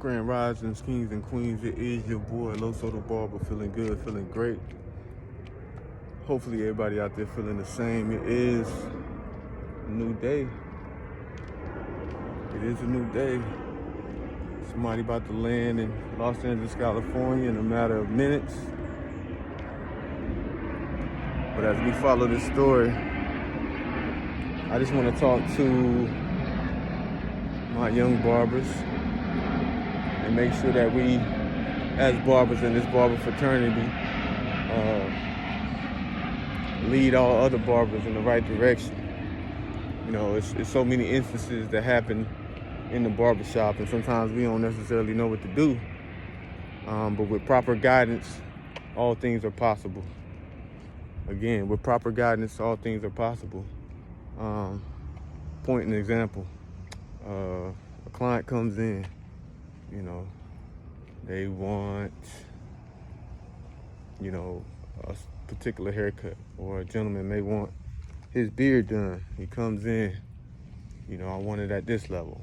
Grand Risings, Kings and Queens. It is your boy, Losothabarber, feeling good, feeling great. Hopefully everybody out there feeling the same. It is a new day. It is a new day. Somebody about to land in Los Angeles, California in a matter of minutes. But as we follow this story, I just want to talk to my young barbers and make sure that we, as barbers in this barber fraternity, lead all other barbers in the right direction. You know, it's so many instances that happen in the barbershop, and sometimes we don't necessarily know what to do. But with proper guidance, all things are possible. Again, with proper guidance, all things are possible. Point an example. A client comes in, you know, they want, you know, a particular haircut, or a gentleman may want his beard done. He comes in, you know, I want it at this level.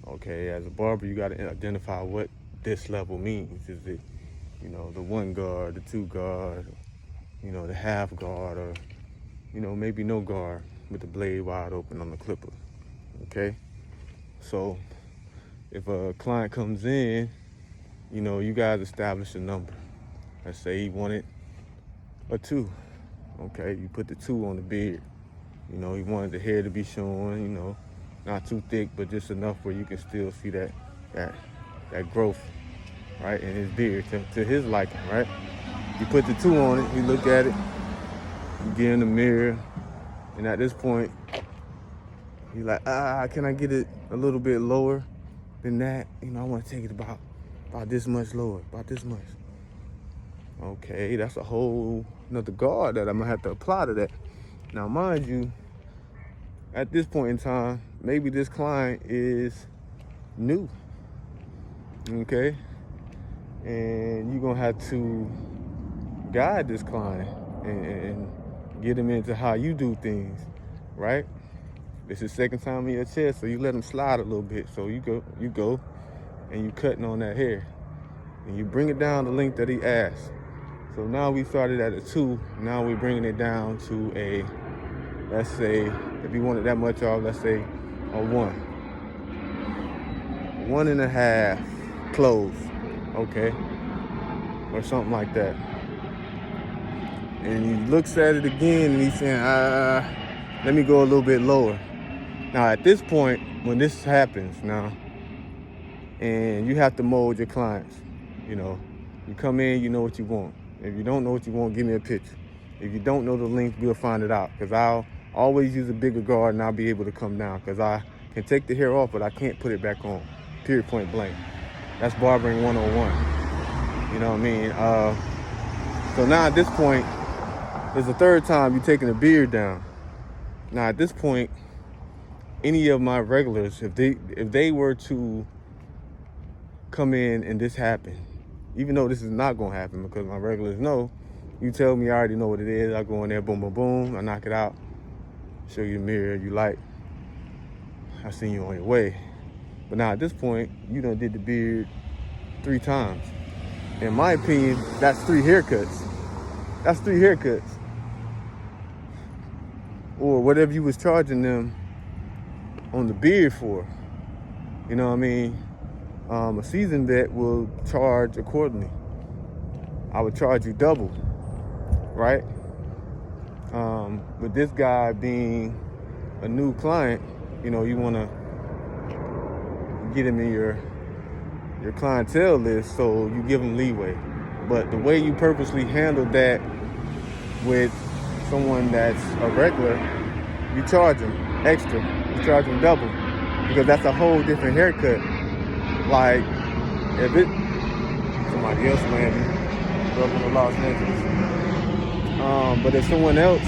Okay, as a barber, you got to identify what this level means. Is it, you know, the 1 guard, the 2 guard, you know, the half guard, or, you know, maybe no guard with the blade wide open on the clipper? Okay, so if a client comes in, you know, you guys establish a number. Let's say he wanted a 2. Okay, you put the 2 on the beard. You know, he wanted the hair to be showing, you know, not too thick, but just enough where you can still see that growth, right, in his beard to his liking, right? You put the 2 on it, you look at it, you get in the mirror, and at this point, you're like, can I get it a little bit lower than that? You know, I want to take it about this much lower, about this much. Okay, that's a whole another guard that I'm gonna have to apply to that. Now, mind you, at this point in time, maybe this client is new, okay? And you're gonna have to guide this client and get him into how you do things, right? This is second time in your chair, so you let him slide a little bit. So you go, and you cutting on that hair, and you bring it down the length that he asked. So now we started at a 2. Now we're bringing it down to a, let's say, if you wanted that much off, let's say a 1, 1.5 close, okay, or something like that. And he looks at it again, and he's saying, let me go a little bit lower. Now, at this point, when this happens now, and you have to mold your clients, you know, you come in, you know what you want. If you don't know what you want, give me a picture. If you don't know the length, we'll find it out, because I'll always use a bigger guard, and I'll be able to come down, because I can take the hair off, but I can't put it back on, period, point blank. That's barbering 101. You know what I mean? So now at this point, it's the 3rd time you're taking the beard down. Now at this point, any of my regulars, if they were to come in and this happened, even though this is not gonna happen because my regulars know, you tell me I already know what it is, I go in there, boom, boom, boom, I knock it out, show you the mirror, you like, I seen you on your way. But now at this point, you done did the beard 3 times. In my opinion, that's 3 haircuts. That's 3 haircuts. Or whatever you was charging them on the beard for. You know what I mean? A seasoned vet will charge accordingly. I would charge you double, right? With this guy being a new client, you know, you want to get him in your clientele list, so you give him leeway. But the way you purposely handle that with someone that's a regular, you charge them extra. You charge them double, because that's a whole different haircut. Like, if it somebody else landed, welcome to Los Angeles. But if someone else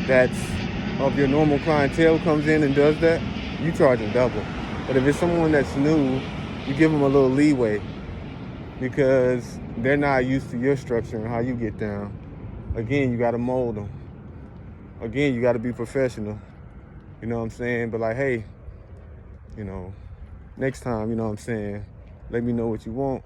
that's of your normal clientele comes in and does that, you charge them double. But if it's someone that's new, you give them a little leeway, because they're not used to your structure and how you get down. Again, you got to mold them. Again, you got to be professional. You know what I'm saying? But like, hey, you know, next time, you know what I'm saying, let me know what you want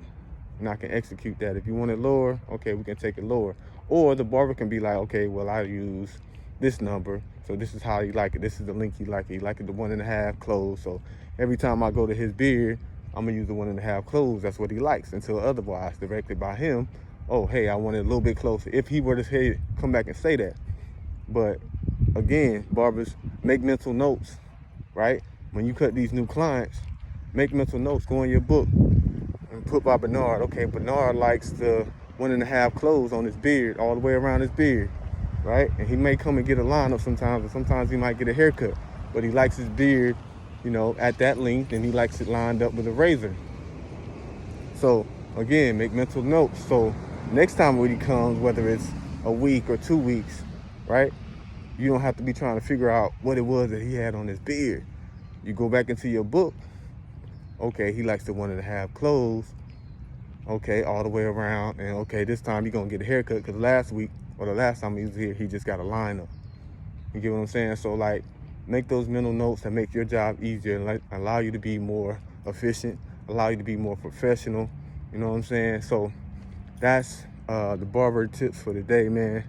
and I can execute that. If you want it lower, okay, we can take it lower. Or the barber can be like, okay, well, I use this number, so this is how you like it. This is the length you like it. You like it the 1.5 close. So every time I go to his beard, I'm gonna use the 1.5 close. That's what he likes, until otherwise directed by him. Oh, hey, I want it a little bit closer. If he were to say, come back and say that. But again, barbers, make mental notes, right? When you cut these new clients, make mental notes. Go in your book and put by Bernard. Okay, Bernard likes the 1.5 close on his beard, all the way around his beard, right? And he may come and get a lineup sometimes, or sometimes he might get a haircut, but he likes his beard, you know, at that length, and he likes it lined up with a razor. So again, make mental notes. So next time when he comes, whether it's a week or 2 weeks, right? You don't have to be trying to figure out what it was that he had on his beard. You go back into your book. Okay, he likes the 1.5 close. Okay, all the way around. And okay, this time you're gonna get a haircut, because last week, or the last time he was here, he just got a lineup. You get what I'm saying? So like, make those mental notes that make your job easier and allow you to be more efficient, allow you to be more professional. You know what I'm saying? So that's the barber tips for today, man.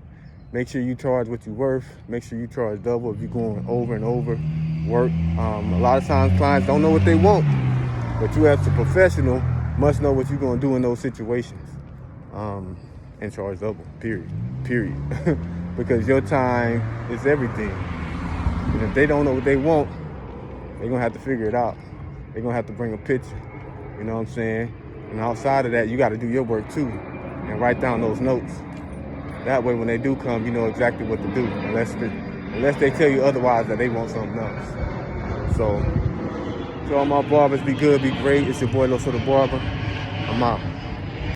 Make sure you charge what you're worth. Make sure you charge double if you're going over and over work. A lot of times clients don't know what they want, but you as a professional must know what you're gonna do in those situations, and charge double, period. Because your time is everything. And if they don't know what they want, they're gonna have to figure it out. They're gonna have to bring a picture, you know what I'm saying? And outside of that, you gotta do your work too and write down those notes. That way, when they do come, you know exactly what to do, unless they tell you otherwise that they want something else. So, to all my barbers, be good, be great. It's your boy Losothabarber. I'm out.